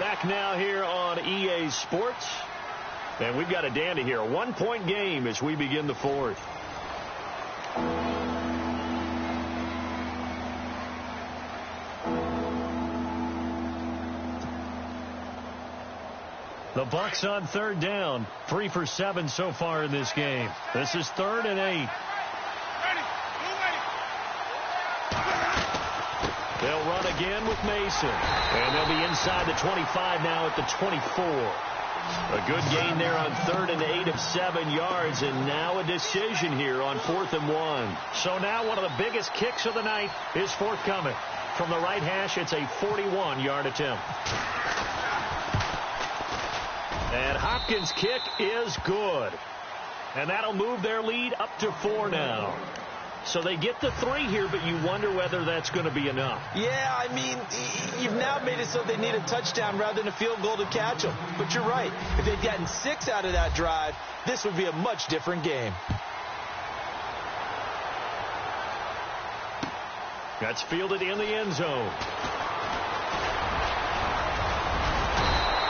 Back now here on EA Sports. And we've got a dandy here. A 1-point game as we begin the 4th. The Bucs on 3rd down. 3 for 7 so far in this game. This is 3rd and 8. They'll run again with Mason. And they'll be inside the 25 now at the 24. A good gain there on 3rd and 8 of 7 yards. And now a decision here on 4th and 1. So now one of the biggest kicks of the night is forthcoming. From the right hash, it's a 41-yard attempt. And Hopkins' kick is good. And that'll move their lead up to 4 now. So they get the 3 here, but you wonder whether that's going to be enough. Yeah, I mean, you've now made it so they need a touchdown rather than a field goal to catch them. But you're right. If they'd gotten 6 out of that drive, this would be a much different game. That's fielded in the end zone.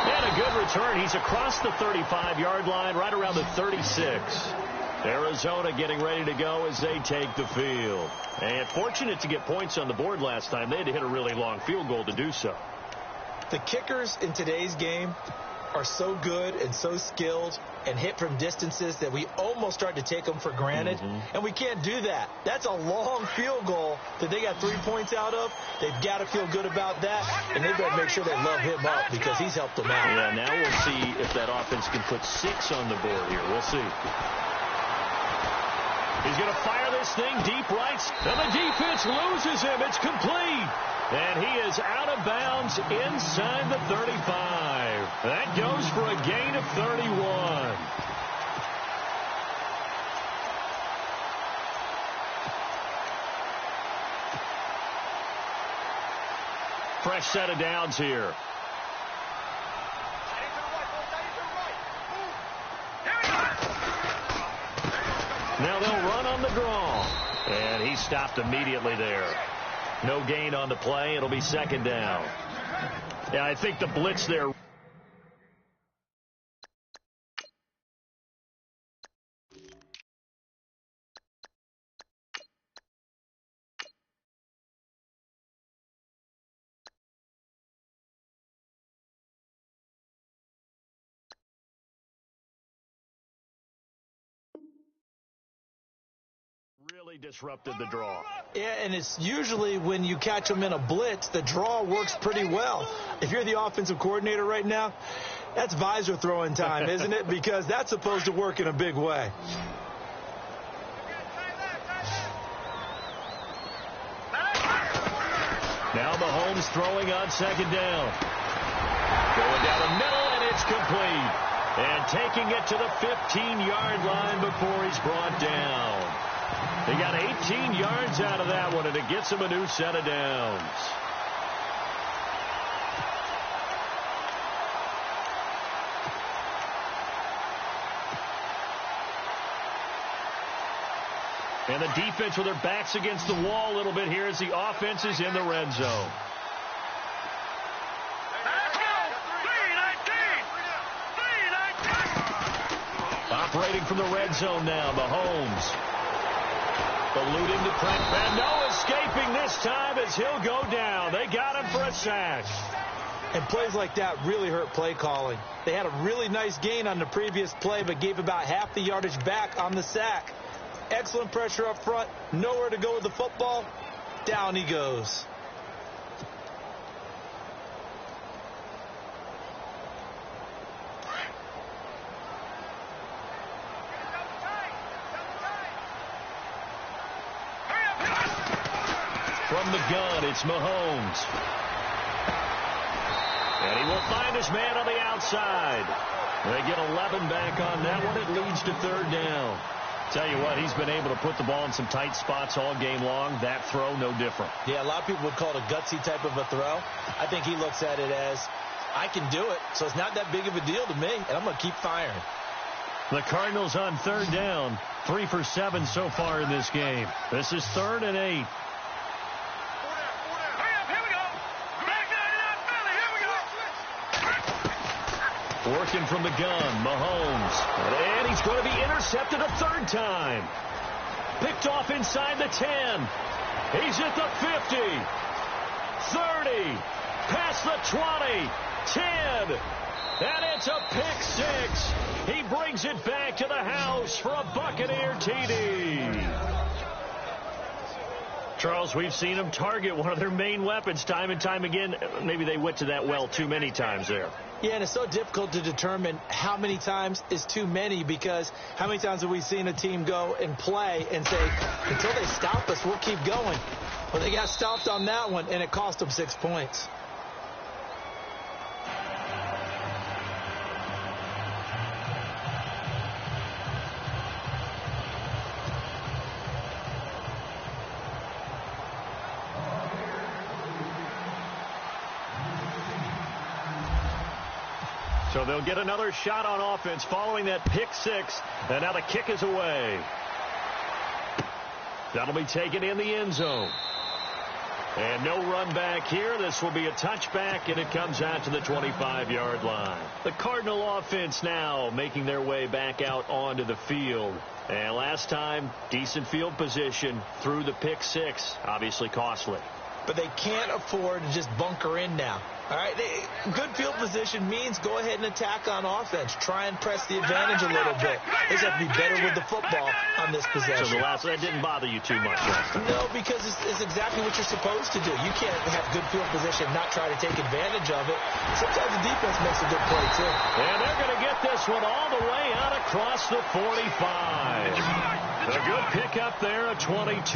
And a good return. He's across the 35-yard line, right around the 36. Arizona getting ready to go as they take the field. And fortunate to get points on the board last time. They had to hit a really long field goal to do so. The kickers in today's game are so good and so skilled and hit from distances that we almost start to take them for granted. And we can't do that. That's a long field goal that they got 3 points out of. They've got to feel good about that, and they've got to make sure they love him up because he's helped them out. Yeah, now we'll see if that offense can put 6 on the board here. We'll see. He's going to fire this thing deep right, and the defense loses him. It's complete. And he is out of bounds inside the 35. That goes for a gain of 31. fresh set of downs here. Now they'll run on the draw. And he stopped immediately there. No gain on the play. It'll be second down. Yeah, I think the blitz there. Really disrupted the draw. Yeah, and it's usually when you catch them in a blitz, the draw works pretty well. If you're the offensive coordinator right now, that's visor throwing time, isn't it? Because that's supposed to work in a big way. Now Mahomes throwing on second down. Going down the middle, and it's complete. And taking it to the 15-yard line before he's brought down. He got 18 yards out of that one, and it gets him a new set of downs. And the defense with their backs against the wall a little bit here as the offense is in the red zone. Operating from the red zone now, Mahomes. Eluding the press, and no escaping this time as he'll go down. They got him for a sack. And plays like that really hurt play calling. They had a really nice gain on the previous play, but gave about half the yardage back on the sack. Excellent pressure up front. Nowhere to go with the football. Down he goes. From the gun, it's Mahomes. And he will find his man on the outside. They get 11 back on that one. It leads to third down. Tell you what, he's been able to put the ball in some tight spots all game long. That throw, no different. Yeah, a lot of people would call it a gutsy type of a throw. I think he looks at it as, I can do it, so it's not that big of a deal to me, and I'm going to keep firing. The Cardinals on third down, 3 for 7 so far in this game. This is 3rd and 8. Working from the gun, Mahomes. And he's going to be intercepted a third time. Picked off inside the 10. He's at the 50. 30. Past the 20. 10. And it's a pick six. He brings it back to the house for a Buccaneer TD. Charles, we've seen them target one of their main weapons time and time again. Maybe they went to that well too many times there. Yeah, and it's so difficult to determine how many times is too many, because how many times have we seen a team go and play and say, until they stop us, we'll keep going. Well, they got stopped on that one, and it cost them 6 points. So they'll get another shot on offense following that pick six. And now the kick is away. That'll be taken in the end zone. And no run back here. This will be a touchback, and it comes out to the 25-yard line. The Cardinal offense now making their way back out onto the field. And last time, decent field position through the pick six. Obviously costly. But they can't afford to just bunker in now. All right, good field position means go ahead and attack on offense. Try and press the advantage a little bit. They just have to be better with the football on this possession. So that didn't bother you too much last time? No, because it's exactly what you're supposed to do. You can't have good field position and not try to take advantage of it. Sometimes the defense makes a good play, too. And they're going to get this one all the way out across the 45. A good pickup there at 22.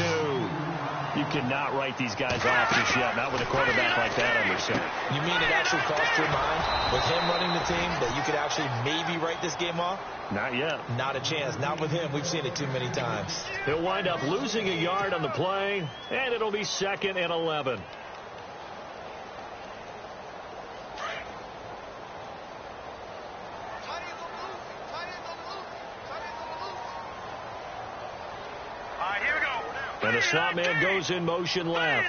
You cannot write these guys off just yet, not with a quarterback like that under center. You mean it actually crossed your mind with him running the team that you could actually maybe write this game off? Not yet. Not a chance. Not with him. We've seen it too many times. He'll wind up losing a yard on the play, and it'll be 2nd and 11. And the slot man goes in motion left.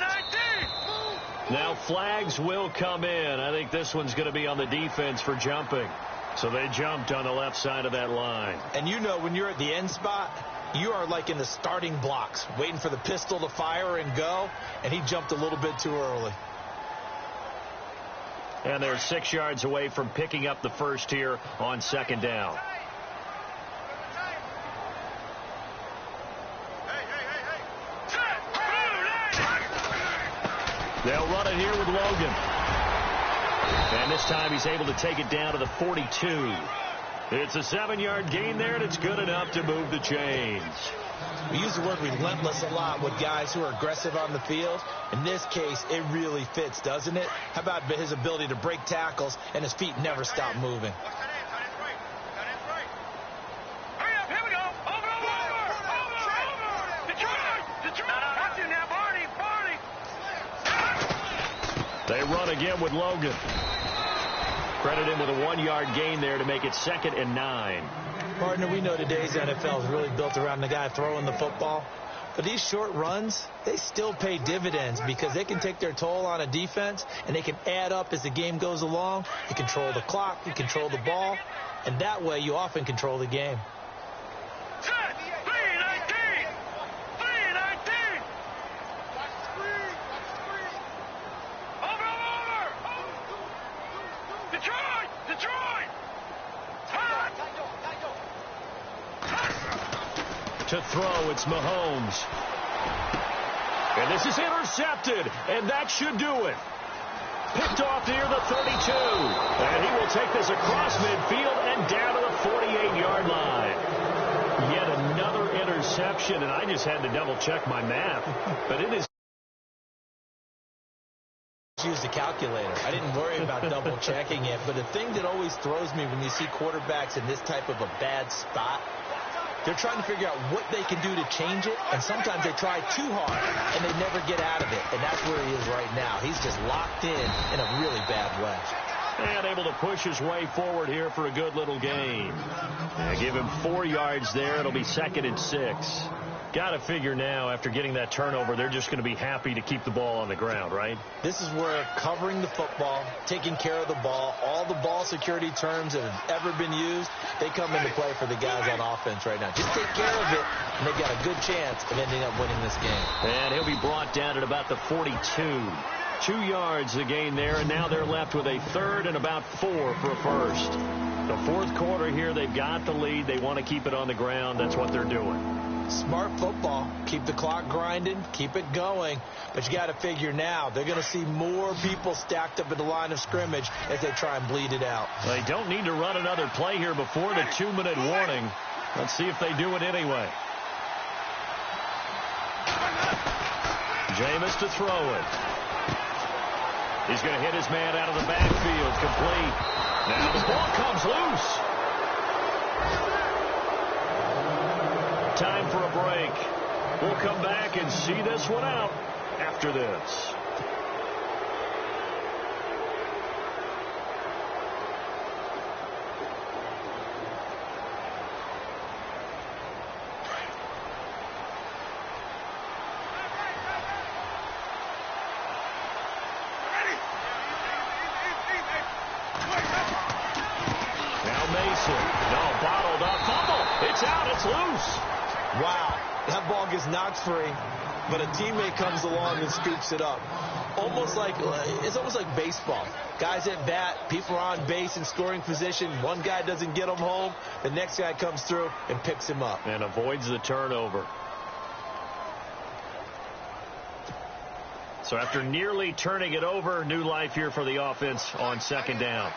Now flags will come in. I think this one's going to be on the defense for jumping. So they jumped on the left side of that line. And you know when you're at the end spot, you are like in the starting blocks, waiting for the pistol to fire and go, and he jumped a little bit too early. And they're 6 yards away from picking up the first here on second down. They'll run it here with Logan. And this time he's able to take it down to the 42. It's a 7-yard gain there, and it's good enough to move the chains. We use the word relentless a lot with guys who are aggressive on the field. In this case, it really fits, doesn't it? How about his ability to break tackles and his feet never stop moving? They run again with Logan. Credit him with a 1-yard gain there to make it 2nd and 9. Partner, we know today's NFL is really built around the guy throwing the football. But these short runs, they still pay dividends because they can take their toll on a defense and they can add up as the game goes along. You control the clock, you control the ball, and that way you often control the game. To throw, it's Mahomes. And this is intercepted, and that should do it. Picked off near the 32. And he will take this across midfield and down to the 48-yard line. Yet another interception, and I just had to double-check my math. But it is... Use the calculator. I didn't worry about double-checking it, but the thing that always throws me when you see quarterbacks in this type of a bad spot, they're trying to figure out what they can do to change it, and sometimes they try too hard, and they never get out of it, and that's where he is right now. He's just locked in a really bad way. And able to push his way forward here for a good little gain. And give him 4 yards there. It'll be 2nd and 6. Got to figure now, after getting that turnover, they're just going to be happy to keep the ball on the ground, right? This is where covering the football, taking care of the ball, all the ball security terms that have ever been used, they come into play for the guys on offense right now. Just take care of it, and they've got a good chance of ending up winning this game. And he'll be brought down at about the 42. 2 yards the gain there, and now they're left with a 3rd and about 4 for a first. The 4th quarter here, they've got the lead. They want to keep it on the ground. That's what they're doing. Smart football. Keep the clock grinding. Keep it going. But you got to figure now, they're going to see more people stacked up at the line of scrimmage as they try and bleed it out. They don't need to run another play here before the 2-minute warning. Let's see if they do it anyway. Jameis to throw it. He's going to hit his man out of the backfield. Complete. Now the ball comes loose. Time for a break. We'll come back and see this one out after this. Now Mason. No, bottled up. Fumble. It's out. It's loose. Wow, that ball gets knocked free, but a teammate comes along and scoops it up. It's almost like baseball. Guys at bat, people are on base in scoring position. One guy doesn't get him home. The next guy comes through and picks him up. And avoids the turnover. So after nearly turning it over, new life here for the offense on 2nd down.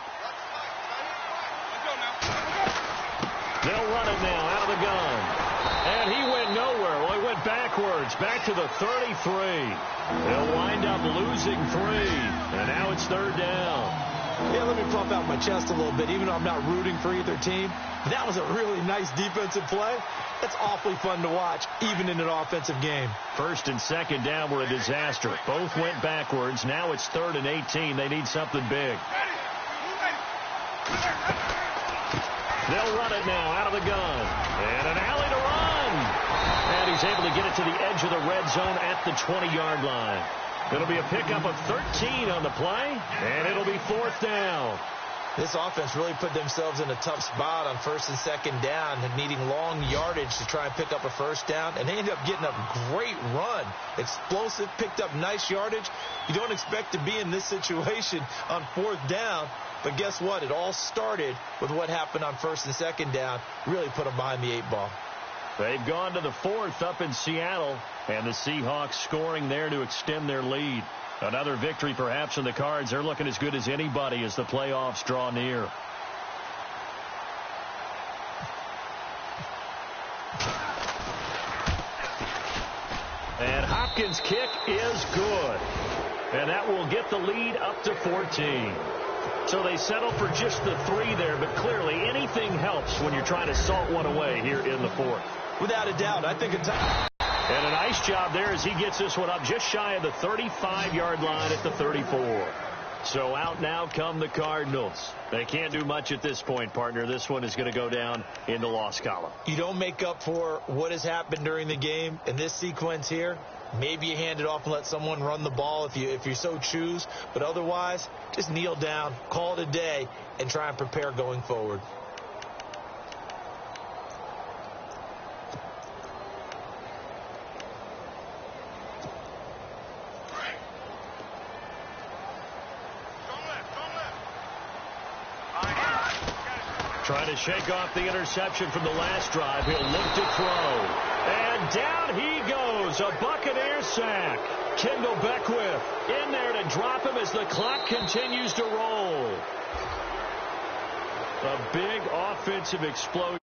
They'll run it now out of the gun. And he went nowhere. Well, he went backwards, back to the 33. They'll wind up losing 3. And now it's 3rd down. Yeah, let me pump out my chest a little bit, even though I'm not rooting for either team. That was a really nice defensive play. That's awfully fun to watch, even in an offensive game. 1st and 2nd down were a disaster. Both went backwards. Now it's 3rd and 18. They need something big. They'll run it now out of the gun. And an alley to run. And he's able to get it to the edge of the red zone at the 20-yard line. It'll be a pickup of 13 on the play, and it'll be 4th down. This offense really put themselves in a tough spot on 1st and 2nd down, needing long yardage to try and pick up a 1st down, and they ended up getting a great run. Explosive, picked up nice yardage. You don't expect to be in this situation on 4th down, but guess what? It all started with what happened on 1st and 2nd down. Really put them behind the 8 ball. They've gone to the 4th up in Seattle, and the Seahawks scoring there to extend their lead. Another victory perhaps in the cards. They're looking as good as anybody as the playoffs draw near. And Hopkins' kick is good. And that will get the lead up to 14. So they settle for just the 3 there, but clearly anything helps when you're trying to salt one away here in the 4th. Without a doubt, I think it's... And a nice job there as he gets this one up just shy of the 35-yard line at the 34. So out now come the Cardinals. They can't do much at this point, partner. This one is going to go down in the loss column. You don't make up for what has happened during the game in this sequence here. Maybe you hand it off and let someone run the ball if you so choose. But otherwise, just kneel down, call it a day, and try and prepare going forward. Trying to shake off the interception from the last drive. He'll look to throw. And down he goes. A Buccaneer sack. Kendall Beckwith in there to drop him as the clock continues to roll. A big offensive explosion.